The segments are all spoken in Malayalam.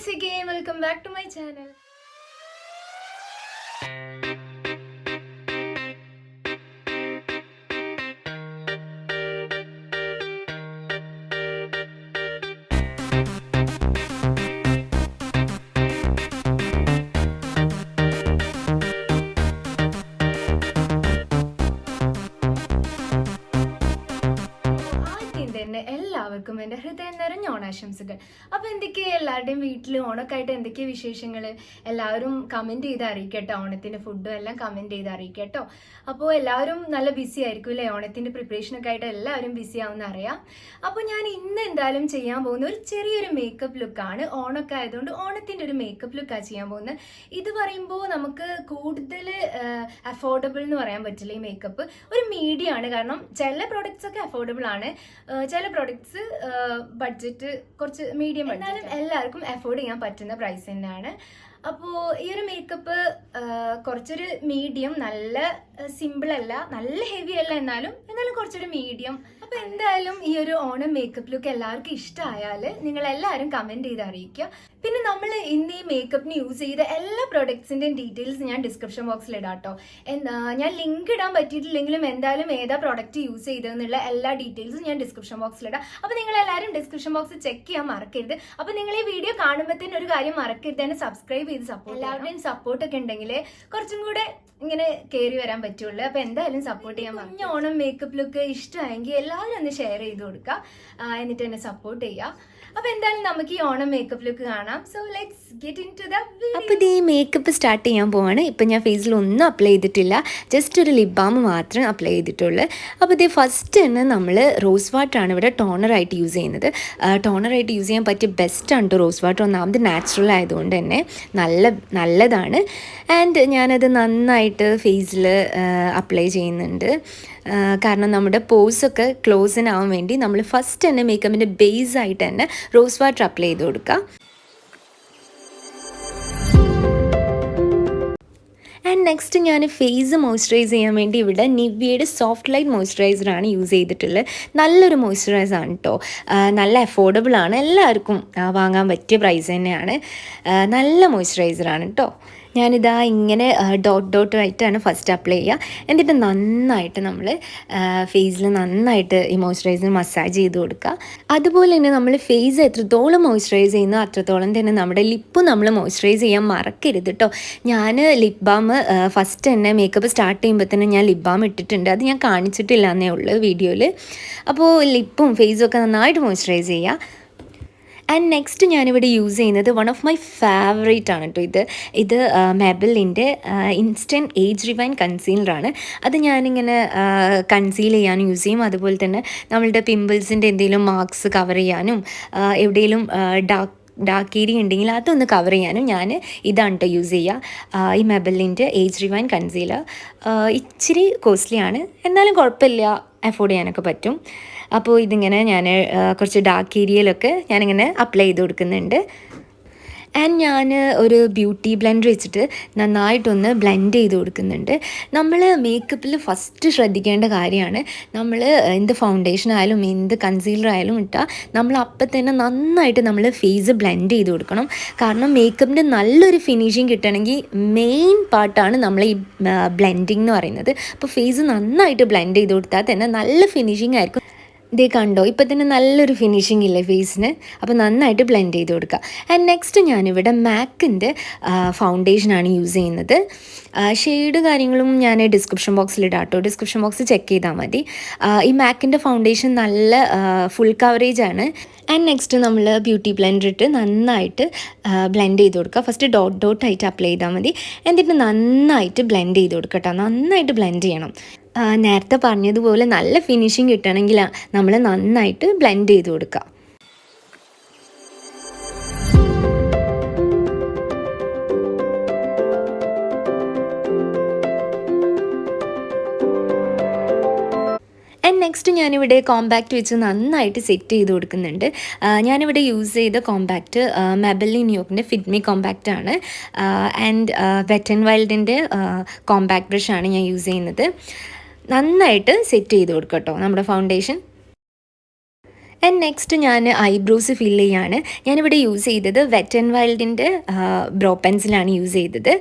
once again, welcome back to my channel. എല്ലാവർക്കും എൻ്റെ ഹൃദയം നിറഞ്ഞ ഓണാശംസകൾ. അപ്പോൾ എന്തൊക്കെയാണ് എല്ലാവരുടെയും വീട്ടിൽ ഓണക്കായിട്ട് എന്തൊക്കെയാണ് വിശേഷങ്ങൾ? എല്ലാവരും കമൻറ്റ് ചെയ്ത് അറിയിക്കട്ടോ. ഓണത്തിൻ്റെ ഫുഡും എല്ലാം കമൻറ്റ് ചെയ്ത് അറിയിക്കട്ടോ. അപ്പോൾ എല്ലാവരും നല്ല ബിസി ആയിരിക്കും അല്ലേ? ഓണത്തിൻ്റെ പ്രിപ്പറേഷനൊക്കെ ആയിട്ട് എല്ലാവരും ബിസി ആവുമെന്ന് അറിയാം. അപ്പോൾ ഞാൻ ഇന്ന് എന്തായാലും ചെയ്യാൻ പോകുന്ന ഒരു ചെറിയൊരു മേക്കപ്പ് ലുക്കാണ്. ഓണമൊക്കെ ആയതുകൊണ്ട് ഓണത്തിൻ്റെ ഒരു മേക്കപ്പ് ലുക്കാണ് ചെയ്യാൻ പോകുന്നത്. ഇത് പറയുമ്പോൾ നമുക്ക് കൂടുതൽ അഫോർഡബിൾ എന്ന് പറയാൻ പറ്റില്ല. ഈ മേക്കപ്പ് ഒരു മീഡിയം ആണ്. കാരണം ചില പ്രോഡക്റ്റ്സ് ഒക്കെ അഫോർഡബിൾ ആണ്, ചില പ്രോഡക്ട്സ് ബഡ്ജറ്റ് കുറച്ച് മീഡിയം, എന്നാലും എല്ലാവർക്കും അഫോർഡ് ചെയ്യാൻ പറ്റുന്ന പ്രൈസ് തന്നെയാണ്. അപ്പോൾ ഈ ഒരു മേക്കപ്പ് കുറച്ചൊരു മീഡിയം, നല്ല സിമ്പിൾ അല്ല, നല്ല ഹെവി അല്ല, എന്നാലും കുറച്ചൊരു മീഡിയം. അപ്പോൾ എന്തായാലും ഈ ഒരു ഓണം മേക്കപ്പ് ലുക്ക് എല്ലാവർക്കും ഇഷ്ടമായാൽ നിങ്ങൾ എല്ലാവരും കമൻറ്റ് ചെയ്ത് അറിയിക്കുക. പിന്നെ നമ്മൾ ഇന്ന് ഈ മേക്കപ്പിന് യൂസ് ചെയ്ത എല്ലാ പ്രൊഡക്ട്സിൻ്റെയും ഡീറ്റെയിൽസ് ഞാൻ ഡിസ്ക്രിപ്ഷൻ ബോക്സിൽ ഇടാം കേട്ടോ. ഞാൻ ലിങ്ക് ഇടാൻ പറ്റിയിട്ടില്ലെങ്കിലും എന്തായാലും ഏതാ പ്രൊഡക്റ്റ് യൂസ് ചെയ്തതെന്നുള്ള എല്ലാ ഡീറ്റെയിൽസും ഞാൻ ഡിസ്ക്രിപ്ഷൻ ബോക്സിൽ ഇടാം. അപ്പോൾ നിങ്ങൾ എല്ലാവരും ഡിസ്ക്രിപ്ഷൻ ബോക്സ് ചെക്ക് ചെയ്യാൻ മറക്കരുത്. അപ്പോൾ നിങ്ങൾ ഈ വീഡിയോ കാണുമ്പോഴത്തേനും ഒരു കാര്യം മറക്കരുത്, തന്നെ സബ്സ്ക്രൈബ് ചെയ്ത് സപ്പോർട്ട്. എല്ലാവരുടെയും സപ്പോർട്ടൊക്കെ ഉണ്ടെങ്കിൽ കുറച്ചും കൂടെ ഇങ്ങനെ കയറി വരാൻ പറ്റുള്ളൂ. അപ്പോൾ എന്തായാലും സപ്പോർട്ട് ചെയ്യാൻ മറക്കും. ഓണം മേക്കപ്പ് ലുക്ക് ഇഷ്ടമായെങ്കിൽ എല്ലാവരും ഒന്ന് ഷെയർ ചെയ്ത് കൊടുക്കുക, എന്നിട്ട് എന്നെ സപ്പോർട്ട് ചെയ്യുക. അപ്പോൾ എന്തായാലും നമുക്ക് ഈ ഓണം മേക്കപ്പ് ലുക്ക് കാണാം. So let's get into the video. അപ്പോൾ ഇത് ഈ മേക്കപ്പ് സ്റ്റാർട്ട് ചെയ്യാൻ പോവാണ്. ഇപ്പം ഞാൻ ഫേസിൽ ഒന്നും അപ്ലൈ ചെയ്തിട്ടില്ല, ജസ്റ്റ് ഒരു ലിപ് ബാം മാത്രം അപ്ലൈ ചെയ്തിട്ടുള്ളൂ. അപ്പോൾ ഇത് ഫസ്റ്റ് തന്നെ നമ്മൾ റോസ് വാട്ടറാണ് ഇവിടെ ടോണറായിട്ട് യൂസ് ചെയ്യുന്നത്. ടോണറായിട്ട് യൂസ് ചെയ്യാൻ പറ്റിയ ബെസ്റ്റാണ് കേട്ടോ റോസ് വാട്ടർ. ഒന്നാമത് നാച്ചുറൽ ആയതുകൊണ്ട് തന്നെ നല്ലതാണ്. ആൻഡ് ഞാനത് നന്നായിട്ട് ഫേസിൽ അപ്ലൈ ചെയ്യുന്നുണ്ട്. കാരണം നമ്മുടെ പോഴ്സൊക്കെ ക്ലോസിനാവാൻ വേണ്ടി നമ്മൾ ഫസ്റ്റ് തന്നെ മേക്കപ്പിൻ്റെ ബേസ് ആയിട്ട് തന്നെ റോസ് വാട്ടർ അപ്ലൈ ചെയ്ത് കൊടുക്കുക. ആൻഡ് നെക്സ്റ്റ് ഞാൻ ഫേസ് മോയ്സ്ചറൈസ് ചെയ്യാൻ വേണ്ടി ഇവിടെ നിവ്യയുടെ സോഫ്റ്റ് ലൈറ്റ് മോയ്സ്ചറൈസറാണ് യൂസ് ചെയ്തിട്ടുള്ളത്. നല്ലൊരു മോയ്സ്ചറൈസറാണ് കേട്ടോ, നല്ല അഫോർഡബിൾ ആണ്, എല്ലാവർക്കും വാങ്ങാൻ പറ്റിയ പ്രൈസ് തന്നെയാണ്. നല്ല മോയ്സ്ചറൈസറാണ് കേട്ടോ. ഞാനിതാ ഇങ്ങനെ ഡോട്ട് ആയിട്ടാണ് ഫസ്റ്റ് അപ്ലൈ ചെയ്യുക. എന്നിട്ട് നന്നായിട്ട് നമ്മൾ ഫേസിൽ നന്നായിട്ട് ഈ മോയ്സ്ചറൈസർ മസാജ് ചെയ്ത് കൊടുക്കുക. അതുപോലെ തന്നെ നമ്മൾ ഫേസ് എത്രത്തോളം മോയ്സ്ചറൈസ് ചെയ്യുന്നോ അത്രത്തോളം തന്നെ നമ്മുടെ ലിപ്പും നമ്മൾ മോയ്സ്ചറൈസ് ചെയ്യാൻ മറക്കരുത് കേട്ടോ. ഞാൻ ലിപ് ബാം ഫസ്റ്റ് തന്നെ മേക്കപ്പ് സ്റ്റാർട്ട് ചെയ്യുമ്പോൾ തന്നെ ഞാൻ ലിപ് ബാം ഇട്ടിട്ടുണ്ട്. അത് ഞാൻ കാണിച്ചിട്ടില്ല എന്നേ ഉള്ളൂ വീഡിയോയിൽ. അപ്പോൾ ലിപ്പും ഫേസും ഒക്കെ നന്നായിട്ട് മോയ്സ്ചറൈസ് ചെയ്യുക. ആൻഡ് നെക്സ്റ്റ് ഞാനിവിടെ യൂസ് ചെയ്യുന്നത് വൺ ഓഫ് മൈ ഫേവറേറ്റ് ആണ് കേട്ടോ. ഇത് മെബലിൻ്റെ ഇൻസ്റ്റൻറ്റ് ഏജ് റിവൈൻ കൺസീലറാണ്. അത് ഞാനിങ്ങനെ കൺസീൽ ചെയ്യാനും യൂസ് ചെയ്യും. അതുപോലെ തന്നെ നമ്മളുടെ പിമ്പിൾസിൻ്റെ എന്തെങ്കിലും മാർക്സ് കവർ ചെയ്യാനും എവിടെയെങ്കിലും ഡാർക്ക് ഏരിയ ഉണ്ടെങ്കിൽ അതൊന്ന് കവർ ചെയ്യാനും ഞാൻ ഇതാണ് കേട്ടോ യൂസ് ചെയ്യുക. ഈ മെബലിൻ്റെ ഏജ് റിവൈൻ കൺസീലർ ഇച്ചിരി കോസ്റ്റ്ലിയാണ്, എന്നാലും കുഴപ്പമില്ല, അഫോർഡ് ചെയ്യാനൊക്കെ പറ്റും. അപ്പോൾ ഇതിങ്ങനെ ഞാൻ കുറച്ച് ഡാർക്ക് ഏരിയയിലൊക്കെ ഞാനിങ്ങനെ അപ്ലൈ ചെയ്ത് കൊടുക്കുന്നുണ്ട്. ആൻഡ് ഞാൻ ഒരു ബ്യൂട്ടി ബ്ലെൻഡർ വെച്ചിട്ട് നന്നായിട്ടൊന്ന് ബ്ലെൻഡ് ചെയ്ത് കൊടുക്കുന്നുണ്ട്. നമ്മൾ മേക്കപ്പിൽ ഫസ്റ്റ് ശ്രദ്ധിക്കേണ്ട കാര്യമാണ്, നമ്മൾ എന്ത് ഫൗണ്ടേഷൻ ആയാലും എന്ത് കൺസീലർ ആയാലും ഇട്ടാൽ നമ്മൾ അപ്പം തന്നെ നന്നായിട്ട് നമ്മൾ ഫേസ് ബ്ലെൻഡ് ചെയ്ത് കൊടുക്കണം. കാരണം മേക്കപ്പിൻ്റെ നല്ലൊരു ഫിനിഷിങ് കിട്ടണമെങ്കിൽ മെയിൻ പാർട്ടാണ് നമ്മൾ ഈ ബ്ലെൻഡിങ് എന്ന് പറയുന്നത്. അപ്പോൾ ഫേസ് നന്നായിട്ട് ബ്ലെൻഡ് ചെയ്ത് കൊടുത്താൽ തന്നെ നല്ല ഫിനിഷിങ് ആയിരിക്കും. ഇതേ കണ്ടോ, ഇപ്പം തന്നെ നല്ലൊരു ഫിനിഷിംഗ് ഇല്ലേ ഫേസിന്. അപ്പോൾ നന്നായിട്ട് ബ്ലെൻഡ് ചെയ്ത് കൊടുക്കുക. ആൻഡ് നെക്സ്റ്റ് ഞാനിവിടെ മാക്കിൻ്റെ ഫൗണ്ടേഷനാണ് യൂസ് ചെയ്യുന്നത്. ഷെയ്ഡ് കാര്യങ്ങളും ഞാൻ ഡിസ്ക്രിപ്ഷൻ ബോക്സിൽ ഇടാം കേട്ടോ, ഡിസ്ക്രിപ്ഷൻ ബോക്സ് ചെക്ക് ചെയ്താൽ മതി. ഈ മാക്കിൻ്റെ ഫൗണ്ടേഷൻ നല്ല ഫുൾ കവറേജ് ആണ്. ആൻഡ് നെക്സ്റ്റ് നമ്മൾ ബ്യൂട്ടി ബ്ലെൻഡർ ഇട്ട് നന്നായിട്ട് ബ്ലെൻഡ് ചെയ്ത് കൊടുക്കുക. ഫസ്റ്റ് ഡോട്ടായിട്ട് അപ്ലൈ ചെയ്താൽ മതി, എന്നിട്ട് നന്നായിട്ട് ബ്ലെൻഡ് ചെയ്ത് കൊടുക്കുക കേട്ടോ. നന്നായിട്ട് ബ്ലെൻഡ് ചെയ്യണം. നേരത്തെ പറഞ്ഞതുപോലെ നല്ല ഫിനിഷിങ് കിട്ടണമെങ്കിൽ നമ്മൾ നന്നായിട്ട് ബ്ലെൻഡ് ചെയ്ത് കൊടുക്കുക. ആൻഡ് നെക്സ്റ്റ് ഞാനിവിടെ കോമ്പാക്റ്റ് വെച്ച് നന്നായിട്ട് സെറ്റ് ചെയ്ത് കൊടുക്കുന്നുണ്ട്. ഞാനിവിടെ യൂസ് ചെയ്ത കോമ്പാക്റ്റ് മെബലിൻ ന്യൂയോർക്കിൻ്റെ ഫിറ്റ്മി കോമ്പാക്റ്റ് ആണ്. ആൻഡ് വെറ്റ് ആൻഡ് വൈൽഡിൻ്റെ കോമ്പാക്റ്റ് ബ്രഷാണ് ഞാൻ യൂസ് ചെയ്യുന്നത്. നന്നായിട്ട് സെറ്റ് ചെയ്ത് കൊടുക്കട്ടോ നമ്മുടെ ഫൗണ്ടേഷൻ. ആൻഡ് നെക്സ്റ്റ് ഞാൻ ഐബ്രോസ് ഫില്ല് ചെയ്യാണ്. ഞാനിവിടെ യൂസ് ചെയ്തത് വെറ്റ് ആൻഡ് വൈൽഡിൻ്റെ ബ്രോ പെൻസിലാണ് യൂസ് ചെയ്തത്.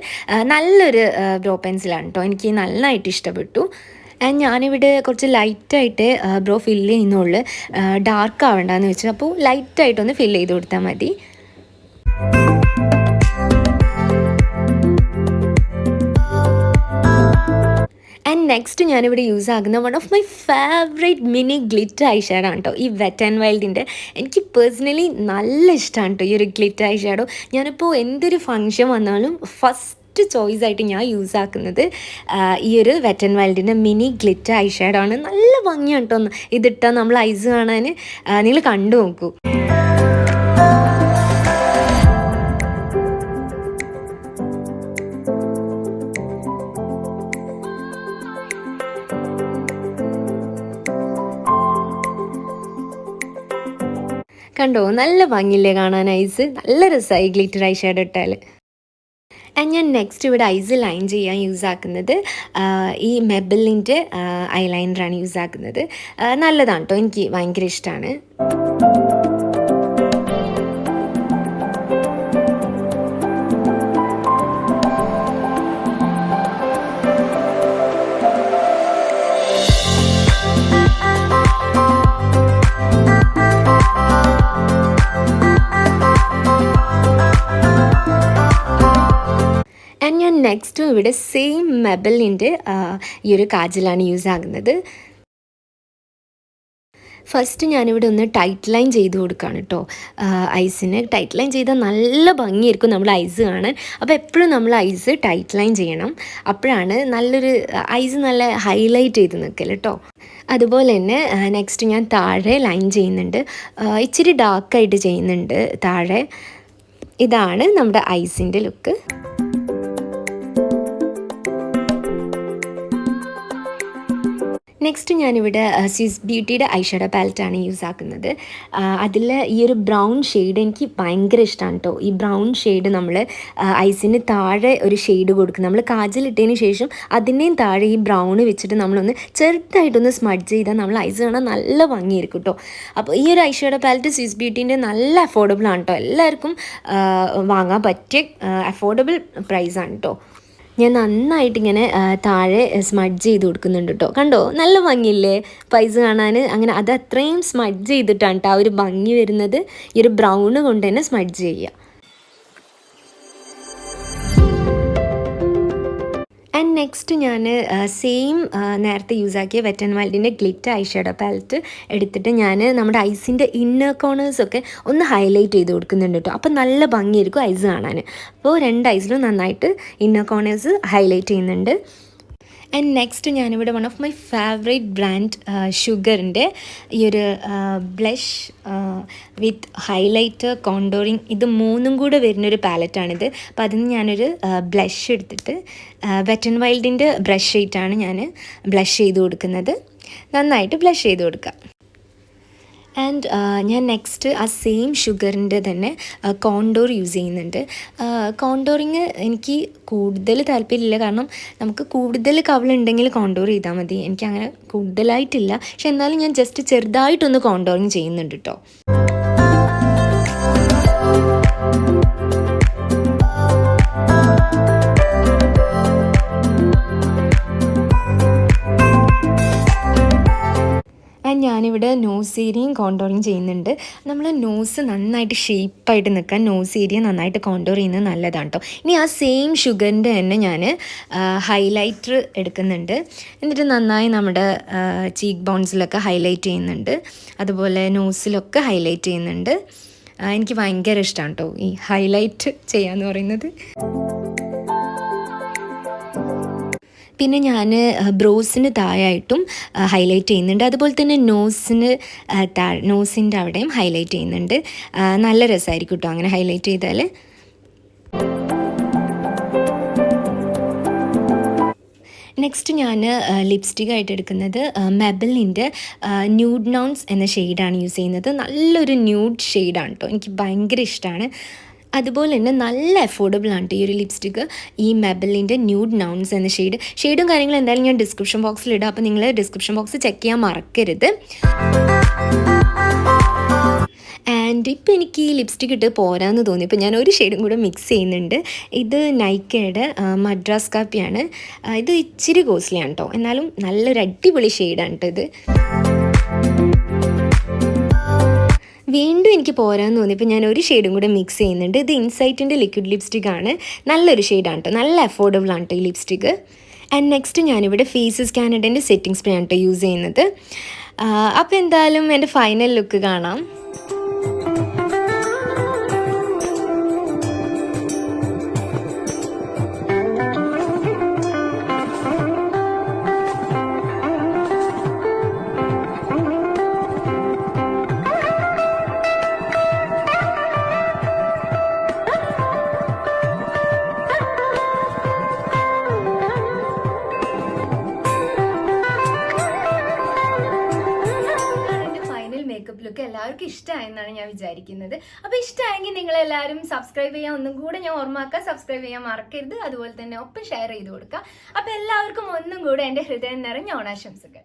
നല്ലൊരു ബ്രോ പെൻസിലാണ് കേട്ടോ, എനിക്ക് നന്നായിട്ട് ഇഷ്ടപ്പെട്ടു. ആൻഡ് ഞാനിവിടെ കുറച്ച് ലൈറ്റായിട്ട് ബ്രോ ഫില്ല് ചെയ്യുന്നുള്ളൂ, ഡാർക്ക് ആവണ്ടെന്ന് വെച്ചു. അപ്പോൾ ലൈറ്റായിട്ടൊന്ന് ഫില്ല് ചെയ്ത് കൊടുത്താൽ മതി. ആൻഡ് നെക്സ്റ്റ് ഞാനിവിടെ യൂസ് ആക്കുന്ന one of my favourite mini glitter eye shadow ആണ് കേട്ടോ, ഈ വെറ്റ് ആൻഡ് വൈൽഡിൻ്റെ. എനിക്ക് പേഴ്സണലി നല്ല ഇഷ്ടമാണ് കേട്ടോ ഈ ഒരു ഗ്ലിറ്റർ ഐ ഷാഡോ. ഞാനിപ്പോൾ എന്തൊരു ഫങ്ഷൻ വന്നാലും ഫസ്റ്റ് ചോയ്സ് ആയിട്ട് ഞാൻ യൂസ് ആക്കുന്നത് ഈ ഒരു വെറ്റ് ആൻഡ് വൈൽഡിൻ്റെ മിനി ഗ്ലിറ്റർ ഐ ഷാഡോ ആണ്. നല്ല ഭംഗിയാണ് കേട്ടോ ഇതിട്ടാൽ നമ്മൾ ഐസ് കാണാൻ. നിങ്ങൾ കണ്ടു നോക്കൂ. കണ്ടോ, നല്ല ഭംഗിയില്ലേ കാണാൻ ഐസ്. നല്ല രസമായി ഗ്ലിറ്റർ ഐ ഷാഡോ ഇട്ടാൽ. ആൻഡ് ഞാൻ നെക്സ്റ്റ് ഇവിടെ ഐസ് ലൈൻ ചെയ്യാൻ യൂസ് ആക്കുന്നത് ഈ മെബലിൻ്റെ ഐലൈനറാണ് യൂസ് ആക്കുന്നത്. നല്ലതാണ് കേട്ടോ, എനിക്ക് ഭയങ്കര ഇഷ്ടമാണ്. ആൻഡ് ഞാൻ നെക്സ്റ്റും ഇവിടെ സെയിം മെബലിൻ്റെ ഈ ഒരു കാജലാണ് യൂസ് ആകുന്നത്. ഫസ്റ്റ് ഞാനിവിടെ ഒന്ന് ടൈറ്റ് ലൈൻ ചെയ്ത് കൊടുക്കുകയാണ് കേട്ടോ. ഐസിന് ടൈറ്റ് ലൈൻ ചെയ്താൽ നല്ല ഭംഗിയായിരിക്കും നമ്മൾ ഐസ് കാണാൻ. അപ്പോൾ എപ്പോഴും നമ്മൾ ഐസ് ടൈറ്റ് ലൈൻ ചെയ്യണം, അപ്പോഴാണ് നല്ലൊരു ഐസ് നല്ല ഹൈലൈറ്റ് ചെയ്ത് നിൽക്കൽ കേട്ടോ. അതുപോലെ തന്നെ നെക്സ്റ്റ് ഞാൻ താഴെ ലൈൻ ചെയ്യുന്നുണ്ട്, ഇച്ചിരി ഡാർക്കായിട്ട് ചെയ്യുന്നുണ്ട് താഴെ. ഇതാണ് നമ്മുടെ ഐസിൻ്റെ ലുക്ക്. നെക്സ്റ്റ് ഞാനിവിടെ സ്വിസ് ബ്യൂട്ടിയുടെ ഐഷാഡോ പാലറ്റാണ് യൂസ് ആക്കുന്നത്. അതിൽ ഈ ഒരു ബ്രൗൺ ഷെയ്ഡ് എനിക്ക് ഭയങ്കര ഇഷ്ടമാണ് കേട്ടോ. ഈ ബ്രൗൺ ഷെയ്ഡ് നമ്മൾ ഐസിന് താഴെ ഒരു ഷെയ്ഡ് കൊടുക്കും. നമ്മൾ കാജലിട്ടതിന് ശേഷം അതിൻ്റെയും താഴെ ഈ ബ്രൗൺ വെച്ചിട്ട് നമ്മളൊന്ന് ചെറുതായിട്ടൊന്ന് സ്മഡ്ജ് ചെയ്താൽ നമ്മൾ ഐസ് കാണാൻ നല്ല ഭംഗിയായിരിക്കും കേട്ടോ. അപ്പോൾ ഈ ഒരു ഐഷാഡോ പാലറ്റ് സ്വിസ് ബ്യൂട്ടീൻ്റെ നല്ല അഫോർഡബിൾ ആണ് കേട്ടോ, എല്ലാവർക്കും വാങ്ങാൻ പറ്റിയ അഫോർഡബിൾ പ്രൈസാണ് കേട്ടോ. ഞാൻ നന്നായിട്ട് ഇങ്ങനെ താഴെ സ്മഡ്ജ് ചെയ്ത് കൊടുക്കുന്നുണ്ട് കേട്ടോ. കണ്ടോ, നല്ല ഭംഗിയില്ലേ പൈസ കാണാൻ. അങ്ങനെ അത് അത്രയും സ്മഡ്ജ് ചെയ്തിട്ടാണ് കേട്ടോ ആ ഒരു ഭംഗി വരുന്നത്. ഈ ഒരു ബ്രൗണ് കൊണ്ട് തന്നെ സ്മഡ്ജ് ചെയ്യുക. ആൻഡ് നെക്സ്റ്റ് ഞാൻ സെയിം നേരത്തെ യൂസ് ആക്കിയ വെറ്റ് ആൻഡ് വൈൽഡിൻ്റെ ഗ്ലിറ്റർ ഐ ഷാഡോ പാലറ്റ് എടുത്തിട്ട് ഞാൻ നമ്മുടെ ഐസിൻ്റെ ഇന്നർ കോർണേഴ്സൊക്കെ ഒന്ന് ഹൈലൈറ്റ് ചെയ്ത് കൊടുക്കുന്നുണ്ട് കേട്ടോ. അപ്പോൾ നല്ല ഭംഗിയായിരിക്കും ഐസ് കാണാൻ. അപ്പോൾ രണ്ട് ഐസിലും നന്നായിട്ട് ഇന്നർ കോർണേഴ്സ് ഹൈലൈറ്റ് ചെയ്യുന്നുണ്ട്. ആൻഡ് നെക്സ്റ്റ് ഞാനിവിടെ one of my favourite brand ഷുഗറിൻ്റെ ഈ ഒരു ബ്ലഷ് വിത്ത് ഹൈലൈറ്റർ കോണ്ടോറിങ്, ഇത് മൂന്നും കൂടെ വരുന്നൊരു പാലറ്റാണിത്. അപ്പോൾ അതിന് ഞാനൊരു ബ്ലഷ് എടുത്തിട്ട് വെറ്റ് ആൻഡ് വൈൽഡിൻ്റെ ബ്രഷ് ഷീറ്റാണ് ഞാൻ ബ്ലഷ് ചെയ്ത് കൊടുക്കുന്നത്. നന്നായിട്ട് ബ്ലഷ് ചെയ്ത് കൊടുക്കുക. ആൻഡ് ഞാൻ നെക്സ്റ്റ് ആ സെയിം ഷുഗറിൻ്റെ തന്നെ കോണ്ടോർ യൂസ് ചെയ്യുന്നുണ്ട്. കോണ്ടോറിങ് എനിക്ക് കൂടുതൽ താല്പര്യമില്ല, കാരണം നമുക്ക് കൂടുതൽ കവളുണ്ടെങ്കിൽ കോണ്ടോർ ചെയ്താൽ മതി. എനിക്കങ്ങനെ കൂടുതലായിട്ടില്ല, പക്ഷെ എന്നാലും ഞാൻ ജസ്റ്റ് ചെറുതായിട്ടൊന്ന് കോണ്ടോറിങ് ചെയ്യുന്നുണ്ട് കേട്ടോ. ഞാനിവിടെ നോസ് ഏരിയയും കോണ്ടോറിങ് ചെയ്യുന്നുണ്ട്. നമ്മൾ നോസ് നന്നായിട്ട് ഷേപ്പായിട്ട് നിൽക്കാൻ നോസ് ഏരിയ നന്നായിട്ട് കോണ്ടോർ ചെയ്യുന്നത് നല്ലതാണ് കേട്ടോ. ഇനി ആ സെയിം ഷുഗറിൻ്റെ തന്നെ ഞാൻ ഹൈലൈറ്റർ എടുക്കുന്നുണ്ട്. എന്നിട്ട് നന്നായി നമ്മുടെ ചീക്ക് ബോൺസിലൊക്കെ ഹൈലൈറ്റ് ചെയ്യുന്നുണ്ട്, അതുപോലെ നോസിലൊക്കെ ഹൈലൈറ്റ് ചെയ്യുന്നുണ്ട്. എനിക്ക് ഭയങ്കര ഇഷ്ടമാണ് കേട്ടോ ഈ ഹൈലൈറ്റ് ചെയ്യാന്ന് പറയുന്നത്. പിന്നെ ഞാൻ ബ്രോസിന് താഴായിട്ടും ഹൈലൈറ്റ് ചെയ്യുന്നുണ്ട്, അതുപോലെ തന്നെ നോസിന് നോസിൻ്റെ അവിടെയും ഹൈലൈറ്റ് ചെയ്യുന്നുണ്ട്. നല്ല രസമായിരിക്കും കേട്ടോ അങ്ങനെ ഹൈലൈറ്റ് ചെയ്താൽ. നെക്സ്റ്റ് ഞാൻ ലിപ്സ്റ്റിക് ആയിട്ട് എടുക്കുന്നത് മെബലിൻ്റെ ന്യൂഡ് നൗൺസ് എന്ന ഷെയ്ഡാണ് യൂസ് ചെയ്യുന്നത്. നല്ലൊരു ന്യൂഡ് ഷെയ്ഡാണ് കേട്ടോ, എനിക്ക് ഭയങ്കര ഇഷ്ടമാണ്. അതുപോലെ തന്നെ നല്ല അഫോർഡബിൾ ആണ് ഈ ഒരു ലിപ്സ്റ്റിക്ക്, ഈ മെബലിൻ്റെ ന്യൂഡ് നൗൺസ് എന്ന ഷെയ്ഡും കാര്യങ്ങളും എന്തായാലും ഞാൻ ഡിസ്ക്രിപ്ഷൻ ബോക്സിൽ ഇടാം. അപ്പോൾ നിങ്ങൾ ഡിസ്ക്രിപ്ഷൻ ബോക്സ് ചെക്ക് ചെയ്യാൻ മറക്കരുത്. ആൻഡ് ഇപ്പോൾ എനിക്ക് ഈ ലിപ്സ്റ്റിക് ഇട്ട് പോരാന്ന് തോന്നി. ഇപ്പോൾ ഞാൻ ഒരു ഷെയ്ഡും കൂടെ മിക്സ് ചെയ്യുന്നുണ്ട്. ഇത് നൈക്കയുടെ മദ്രാസ് കാപ്പിയാണ്. ഇത് ഇച്ചിരി കോസ്റ്റ്ലിയാണ് കേട്ടോ, എന്നാലും നല്ലൊരു അടിപൊളി ഷെയ്ഡാണ് കേട്ടോ ഇത്. വീണ്ടും എനിക്ക് പോരാന്ന് തോന്നിയപ്പോൾ ഞാൻ ഒരു ഷെയ്ഡും കൂടെ മിക്സ് ചെയ്യുന്നുണ്ട്. ഇത് ഇൻസൈറ്റിൻ്റെ ലിക്വിഡ് ലിപ്സ്റ്റിക് ആണ്. നല്ലൊരു ഷെയ്ഡാണ് കേട്ടോ, നല്ല അഫോർഡബിൾ ആണ് കേട്ടോ ഈ ലിപ്സ്റ്റിക്ക്. ആൻഡ് നെക്സ്റ്റ് ഞാനിവിടെ ഫേസസ് കാനഡൻ്റെ സെറ്റിംഗ് സ്പ്രേ ആണ് കേട്ടോ യൂസ് ചെയ്യുന്നത്. അപ്പോൾ എന്തായാലും എൻ്റെ ഫൈനൽ ലുക്ക് കാണാം. മേക്കപ്പ് ലുക്ക് എല്ലാവർക്കും ഇഷ്ടമായെന്നാണ് ഞാൻ വിചാരിക്കുന്നത്. അപ്പോൾ ഇഷ്ടമായെങ്കിൽ നിങ്ങളെല്ലാവരും സബ്സ്ക്രൈബ് ചെയ്യാൻ ഒന്നും കൂടെ ഞാൻ ഓർമ്മാക്കുക, സബ്സ്ക്രൈബ് ചെയ്യാൻ മറക്കരുത്. അതുപോലെ തന്നെ ഒപ്പം ഷെയർ ചെയ്ത് കൊടുക്കുക. അപ്പോൾ എല്ലാവർക്കും ഒന്നും കൂടെ എൻ്റെ ഹൃദയം നിറഞ്ഞ ഓണാശംസകൾ.